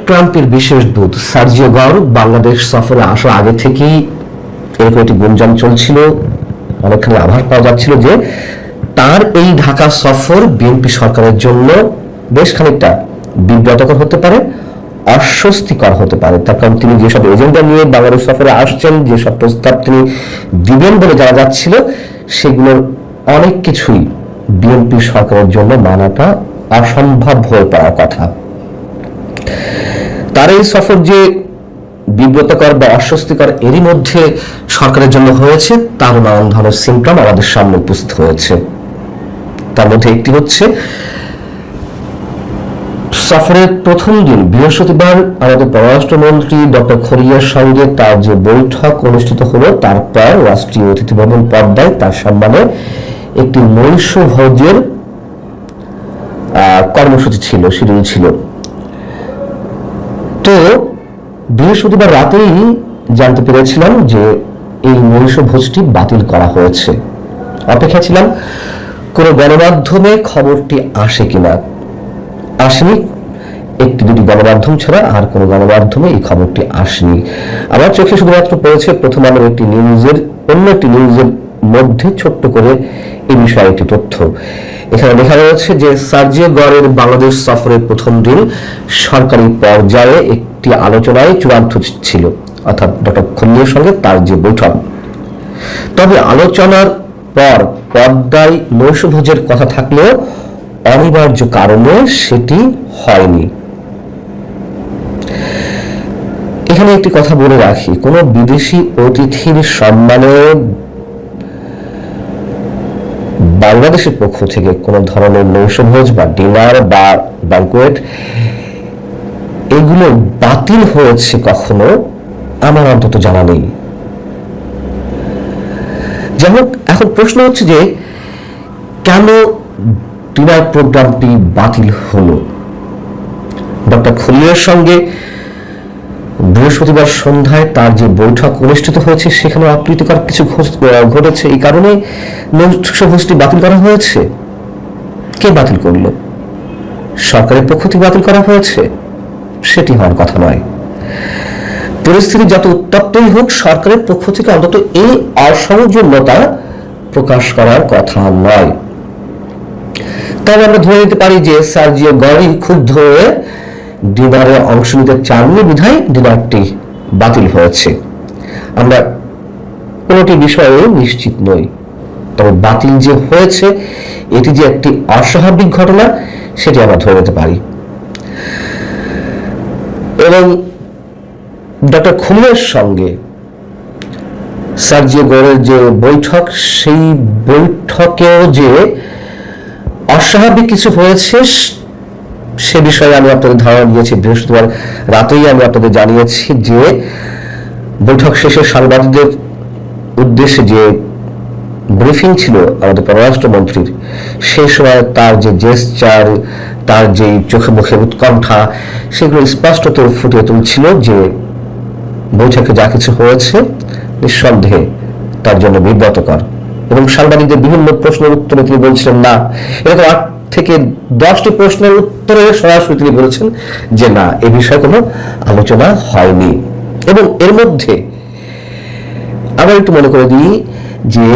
ট্রাম্পের বিশেষ দূত সার্জিও গর বাংলাদেশ সফরে আসার আগে থেকেই এরকম একটি গুঞ্জন চলছিল, অনেকখানি আভাস পাওয়া যাচ্ছিল যে তার এই ঢাকা সফর বিএনপি সরকারের জন্য বেশ খানিকটা বিব্রতকর হতে পারে, অস্বস্তিকর হতে পারে। তার কারণ তিনি যেসব এজেন্ডা নিয়ে বাংলাদেশ সফরে আসছেন, যেসব প্রস্তাব তিনি দিবেন বলে জানা যাচ্ছিল, সেগুলোর অনেক কিছুই বিএনপি সরকারের জন্য মানাটা অসম্ভব হয়ে পড়ার কথা। তার এই সফর যে বিব্রতকর বা অস্বস্তিকর এরই মধ্যে সরকারের জন্য হয়েছে, তার নানান ধরনের সিমটম আমাদের সামনে উপস্থিত হয়েছে। তার মধ্যে একটি হচ্ছে সফরের প্রথম দিন বৃহস্পতিবার আমাদের পররাষ্ট্রমন্ত্রী ডক্টর খলিয়ার সঙ্গে তার যে বৈঠক অনুষ্ঠিত হলো, তারপর রাষ্ট্রীয় অতিথি ভবন পর্দায় তার সম্মানে একটি নৈশভোজের কর্মসূচি ছিল, শিডিউল ছিল। তো বৃহস্পতিবার রাতেই জানতে পেরেছিলাম যে এই নৈশভোজটি বাতিল করা হয়েছে। অপেক্ষা ছিলাম কোনো গণমাধ্যমে খবরটি আসে কিনা। আসেনি, একটি দুটি গণমাধ্যম ছাড়া আর কোনো গণমাধ্যমে এই খবরটি আসেনি। আমার চোখে শুধুমাত্র পড়েছে প্রথম আলোর একটি নিউজের, অন্য একটি নিউজের মধ্যে ছোট্ট করে এই বিষয়ে একটি তথ্য। এখানে লেখা রয়েছে যে সার্জিও গরের বাংলাদেশ সফরের প্রথম দিন সরকারি পর্যায়ে একটি আলোচনায় চূড়ান্ত ছিল, অর্থাৎ ডক্টর খলিয়ার সঙ্গে তার যে বৈঠক। তবে আলোচনার পর পর্দায় নৈশভোজের কথা থাকলেও অনিবার্য কারণে সেটি হয়নি। এখানে একটি কথা বলে রাখি, কোন বিদেশি অতিথির সম্মানে বাংলাদেশের পক্ষ থেকে কোন ধরনের নৈশভোজ বা ডিনার বা ব্যাংকোয়েট এগুলো বাতিল হয়েছে কখনো আমার অন্তত জানা নেই। যাই হোক, এখন প্রশ্ন হচ্ছে যে কেন ডিনার প্রোগ্রামটি বাতিল হলো? ডক্টর খলিয়ার সঙ্গে বৃহস্পতিবার সন্ধ্যায় তার যে বৈঠক অনুষ্ঠিত হয়েছে, সেখানে অপ্রীতিকর কিছু ঘটেছে, এই কারণে নৈশভোজটি বাতিল করা হয়েছে। কে বাতিল করলো? সরকারের পক্ষ থেকে বাতিল করা হয়েছে? সেটি হওয়ার কথা নয়। পরিস্থিতি যত উত্তপ্তই হোক, সরকারের পক্ষ থেকে অন্তত এই অসৌজন্যতা প্রকাশ করার কথা নয়। তবে আমরা ধরে নিতে পারি যে সার্জিও গরি ক্ষুব্ধ হয়ে ডিনারে অংশ নিতে চাননি বিধায় ডিনারটি বাতিল হয়েছে। আমরা কোনটি বিষয়ে নিশ্চিত নই, তবে বাতিল যে হয়েছে এটি যে একটি অস্বাভাবিক ঘটনা সেটি আমরা ধরে নিতে পারি। এবং ডক্টর খলিয়ার সঙ্গে সার্জিও গরের যে বৈঠক, সেই বৈঠকেও যে অস্বাভাবিক কিছু হয়েছে সে বিষয়ে আমি আপনাদের ধারণা দিয়েছি। বৃহস্পতিবার রাতেই আমি আপনাদের জানিয়েছি যে বৈঠক শেষে সাংবাদিকদের উদ্দেশ্যে যে ব্রিফিং ছিল আমাদের পররাষ্ট্রমন্ত্রীর, সেই সময় তার যে জেস্টার, তার যে চোখে মুখে উৎকণ্ঠা, সেগুলো স্পষ্টত ফুটিয়ে তুলছিল যে বৈঠকে যা কিছু হয়েছে নিঃসন্দেহে তার জন্য বিব্রতকর। এবং সাংবাদিকদের বিভিন্ন প্রশ্নের উত্তরে তিনি বলছিলেন না, এরকম 8 থেকে 10টি প্রশ্নের উত্তরে সরাসরি তিনি বলেছেন যে না, এ বিষয়ে কোনো আলোচনা হয়নি। এবং এর মধ্যে আমরা একটু মনে করে দিই যে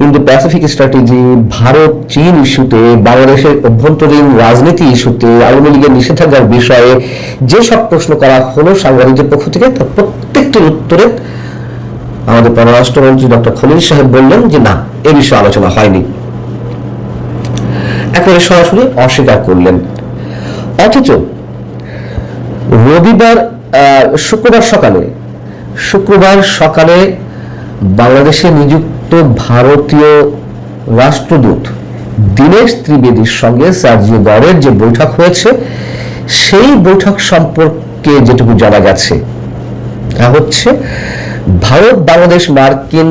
ইন্দো প্যাসিফিক স্ট্র্যাটেজি, ভারত চীন ইস্যুতে, বাংলাদেশের অভ্যন্তরীণ রাজনীতি ইস্যুতে, আওয়ামী লীগের নিষেধাজ্ঞার বিষয়ে যেসব প্রশ্ন করা হলো সাংবাদিকদের পক্ষ থেকে, তার প্রত্যেকটির উত্তরে আমাদের পররাষ্ট্রমন্ত্রী ডক্টর খলিল সাহেব বললেন যে না, এ বিষয়ে আলোচনা হয়নি, একেবারে সরাসরি অস্বীকার করলেন। অথচ শুক্রবার সকালে বাংলাদেশে নিযুক্ত ভারতীয় রাষ্ট্রদূত দীনেশ ত্রিবেদীর সঙ্গে সার্জিও গরের যে বৈঠক হয়েছে, সেই বৈঠক সম্পর্কে যেটুকু জানা গেছে তা হচ্ছে ভারত বাংলাদেশ মার্কিন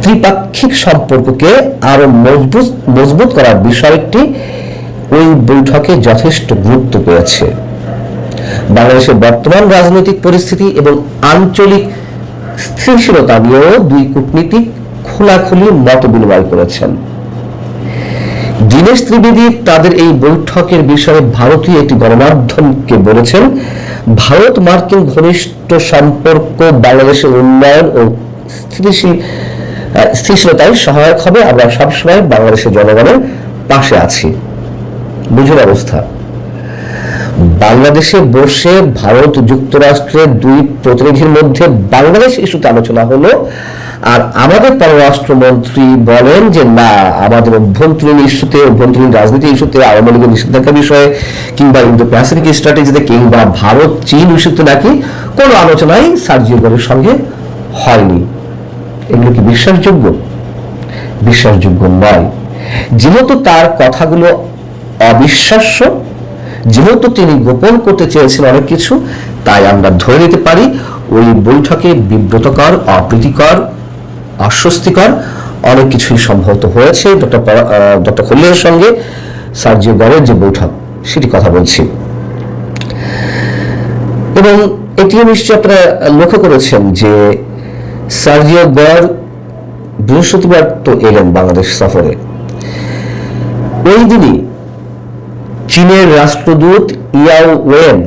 ত্রিপাক্ষিক সম্পর্ককে আরো মজবুত করার বিষয়টি ওই বৈঠকে যথেষ্ট গুরুত্ব পেয়েছে। বাংলাদেশের বর্তমান রাজনৈতিক পরিস্থিতি এবং আঞ্চলিক স্থিতিশীলতা নিয়েও দুই কূটনীতিক খোলাখুলি মত বিনিময় করেছেন। দীনেশ ত্রিবেদী তাদের এই বৈঠকের বিষয়ে ভারতীয় একটি গণমাধ্যমকে বলেছেন, ভারত মার্কিন ঘনিষ্ঠ সম্পর্ক বাংলাদেশের উন্নয়ন ও স্থিতিশীলতায় সহায়ক হবে। আমরা সবসময় বাংলাদেশের জনগণের পাশে আছি। বুঝুন অবস্থা। বাংলাদেশে বসে ভারত যুক্তরাষ্ট্রের দুই প্রতিনিধির মধ্যে বাংলাদেশ ইস্যুতে আলোচনা হলো, আর আমাদের পররাষ্ট্রমন্ত্রী বলেন যে না, আমাদের অভ্যন্তরীণ ইস্যুতে, অভ্যন্তরীণ রাজনীতি ইস্যুতে, আওয়ামী লীগের নিষেধাজ্ঞা বিষয়ে কিংবা ইন্দো প্যাসিফিক স্ট্র্যাটেজিতে কিংবা ভারত চীন ইস্যুতে নাকি কোনো আলোচনাই সার্জিও গোরের সঙ্গে হয়নি। এগুলো কি বিশ্বাসযোগ্য? বিশ্বাসযোগ্য নয়। যেহেতু তার কথাগুলো অবিশ্বাস্য, যেহেতু তিনি গোপন করতে চেয়েছেন অনেক কিছু, তাই আমরা ধরে নিতে পারি ওই বৈঠকে বিব্রতকর, অপ্রীতিকর, অস্বস্তিকর অনেক কিছুই সম্ভবত হয়েছে। ডক্টর খলিলের সঙ্গে সার্জিও গোরের যে বৈঠক, সেটি কথা বলছি। এবং এটিও নিশ্চয়ই আপনারা লক্ষ্য করেছেন যে সার্জিও গোর বৃহস্পতিবার তো এলেন বাংলাদেশ সফরে। ওই দিনই চীনের রাষ্ট্রদূত ইয়াও ওয়েন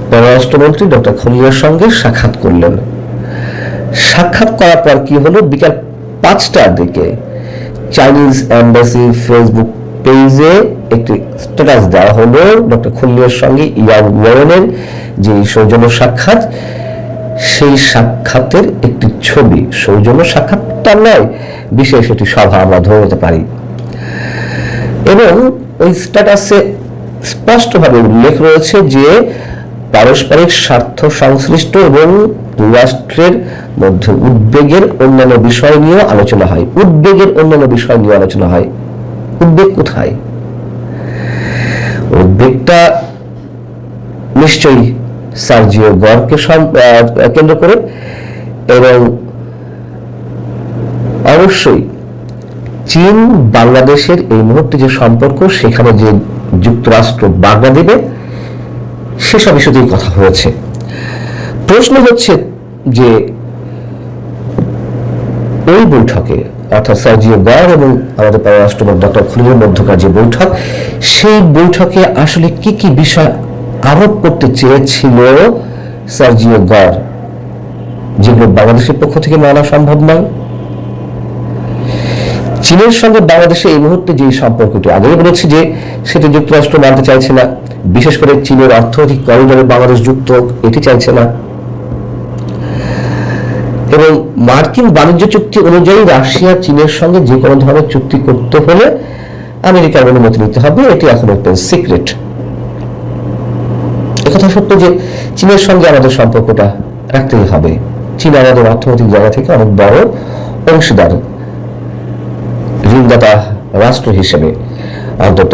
পররাষ্ট্রমন্ত্রী ডক্টর খলিলের সঙ্গে সাক্ষাৎ করলেন। সাক্ষাৎ করার পর কি হলো, বিকাল 5টার দিকে চাইনিজ এম্বাসি ফেসবুক পেজে একটি স্ট্যাটাস দেওয়া হলো ডক্টর খলিলের সঙ্গে ইয়াও ওয়েনের যে সৌজন্য সাক্ষাৎ, সেই সাক্ষাতের একটি ছবি। সৌজন্য সাক্ষাৎটা নয়, বিশেষ একটি সভা আমরা ধরে নিতে পারি। এবং ওই স্ট্যাটাসে স্পষ্টভাবে উল্লেখ রয়েছে যে পারস্পরিক স্বার্থ সংশ্লিষ্ট এবং দুই রাষ্ট্রের মধ্যে উদ্বেগের অন্যান্য বিষয় নিয়ে আলোচনা হয়। উদ্বেগের অন্যান্য বিষয় নিয়ে আলোচনা হয়। উদ্বেগ কোথায়? উদ্বেগটা নিশ্চয়ই সার্জিও গোরকে কেন্দ্র করে, এবং অবশ্যই চীন বাংলাদেশের এই মুহূর্তে যে সম্পর্ক, সেখানে যে যুক্তরাষ্ট্র বাগড়া দেবে, সেসব ইস্যুতেই কথা হয়েছে। প্রশ্ন হচ্ছে যে ওই বৈঠকে, অর্থাৎ সার্জিও গোর এবং আমাদের পররাষ্ট্রমন্ত্রী ডক্টর খলিলের মধ্যকার যে বৈঠক, সেই বৈঠকে আসলে কি কি বিষয় আরোপ করতে চেয়েছিল সার্জিও গোর, যেগুলো বাংলাদেশের পক্ষ থেকে মানা সম্ভব নয়। চীনের সঙ্গে বাংলাদেশে এই মুহূর্তে যে সম্পর্কটি, আগেই বলেছি যে সেটা যুক্তরাষ্ট্র মানতে চাইছে না, বিশেষ করে চীনের অর্থনৈতিক করিডোরে বাংলাদেশ যুক্ত, এটি চাইছে না। এবং মার্কিন বাণিজ্য চুক্তি অনুযায়ী রাশিয়া চীনের সঙ্গে যে কোনো ধরনের চুক্তি করতে হলে আমেরিকার অনুমতি নিতে হবে, এটি এখন ওপেন সিক্রেট। একথা সত্য যে চীনের সঙ্গে আমাদের সম্পর্কটা রাখতেই হবে। চীন আমাদের অর্থনৈতিক জায়গা থেকে অনেক বড় অংশীদার, ঋণদাতা রাষ্ট্র হিসেবে অন্তত।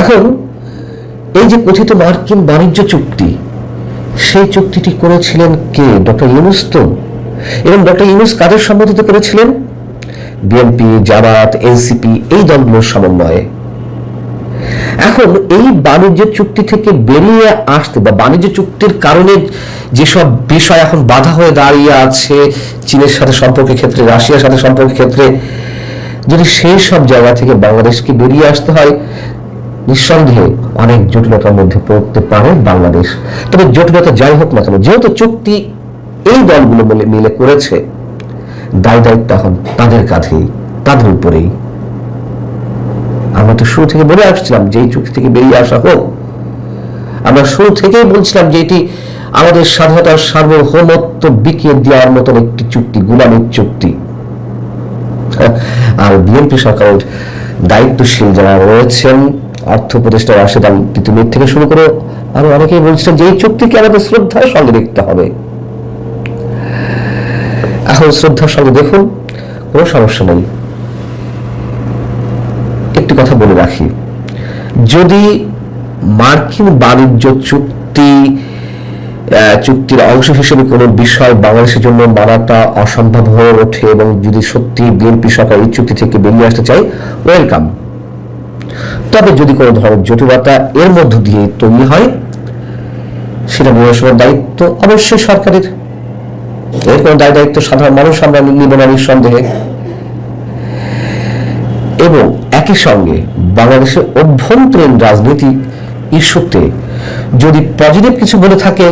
এখন এই যে কথিত মার্কিন বাণিজ্য চুক্তি, সেই চুক্তিটি করেছিলেন কে? ডক্টর ইউনূস তো। এবং ডক্টর ইউনূস কাদের সম্বোধিত করেছিলেন? বিএনপি, জামাত, এনসিপি, এই দলগুলোর সমন্বয়ে। এখন এই বাণিজ্য চুক্তি থেকে বেরিয়ে আসতে, বা বাণিজ্য চুক্তির কারণে যেসব বিষয় এখন বাধা হয়ে দাঁড়িয়ে আছে চীনের সাথে সম্পর্কের ক্ষেত্রে, রাশিয়ার সাথে সম্পর্কের ক্ষেত্রে, যদি সেই সব জায়গা থেকে বাংলাদেশকে বেরিয়ে আসতে হয়, নিঃসন্দেহে অনেক জটিলতার মধ্যে পড়তে পারে বাংলাদেশ। তবে জটিলতা যাই হোক না কেন, যেহেতু চুক্তি এই দলগুলো মিলে করেছে, দায় দায়িত্ব এখন তাদের কাঁধেই, তাদের উপরেই। আমরা তো শুরু থেকে বলে আসছিলাম যে এই চুক্তি থেকে বেরিয়ে আসা হোক। আমরা শুরু থেকেই বলছিলাম যে এটি আমাদের স্বাধীনতার সার্বভৌমত্ব বিকিয়ে দেওয়ার মতন একটি চুক্তি, গোলামির চুক্তি। আর বিএনপি সরকারের দায়িত্বশীল যারা রয়েছেন, অর্থ উপদেষ্টা রাশেদ আল তিতুমির থেকে শুরু করে আরো অনেকেই বলছিলেন যে এই চুক্তিকে আমাদের শ্রদ্ধার সঙ্গে দেখতে হবে। এখন শ্রদ্ধার সঙ্গে দেখুন, কোনো সমস্যা নেই। একটি কথা বলে রাখি, যদি মার্কিন বাণিজ্য চুক্তির অংশ হিসেবে কোনো বিষয় বাংলাদেশের জন্য মানাটা অসম্ভব হয়ে ওঠে, এবং যদি সত্যি বিএনপি সরকার এই চুক্তি থেকে বেরিয়ে আসতে চায়, ওয়েলকাম। তবে যদি কোনো ধরনের জটিলতা এর মধ্য দিয়ে তৈরি হয়, সেটা নিরসনের দায়িত্ব অবশ্যই সরকারের। এর কোনো দায় দায়িত্ব সাধারণ মানুষ আমরা নিব না নিঃসন্দেহে। এবং একই সঙ্গে বাংলাদেশের অভ্যন্তরীণ রাজনীতি ইস্যুতে যদি পজিটিভ কিছু বলে থাকে,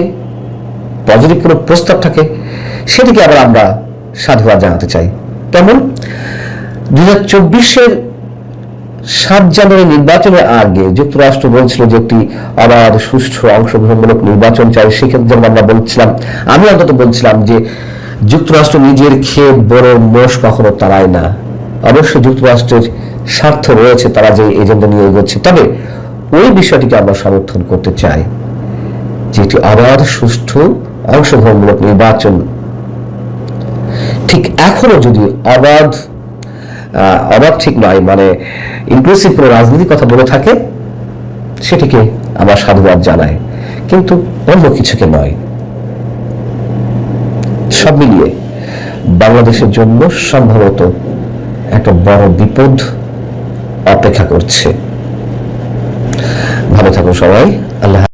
পজিটিভ কোনো প্রস্তাব থাকে, সেটিকে আবার আমরা সাধুবাদ জানাতে চাই। কেমন 2024-এর 7 জানুয়ারি নির্বাচনের আগে যুক্তরাষ্ট্র বলছিল যে একটি অবাধ সুষ্ঠু অংশগ্রহণমূলক নির্বাচন চাই। সেক্ষেত্রে যেমন আমরা বলছিলাম, আমি অন্তত বলছিলাম যে যুক্তরাষ্ট্র নিজের খেয়ে বড় মোষ কখনো তাড়ায় না। অবশ্যই যুক্তরাষ্ট্রের স্বার্থ রয়েছে, তারা যে এজেন্ডা নিয়ে এগোচ্ছে, তবে ওই বিষয়টিকে আমরা সমর্থন করতে চাই যে একটি অবাধ সুষ্ঠু অংশগ্রহণমূলক নির্বাচন ঠিক এখনো যদি অবাধ ঠিক নয়, মানে ইনক্লুসিভ কোনো রাজনীতির কথা বলে থাকে, সেটিকে আমরা সাধুবাদ জানাই, কিন্তু অন্য কিছুকে নয়। সব মিলিয়ে বাংলাদেশের জন্য সম্ভবত একটা বড় বিপদ অপেক্ষা করছে। ভালো থাকুন সবাই। আল্লাহ।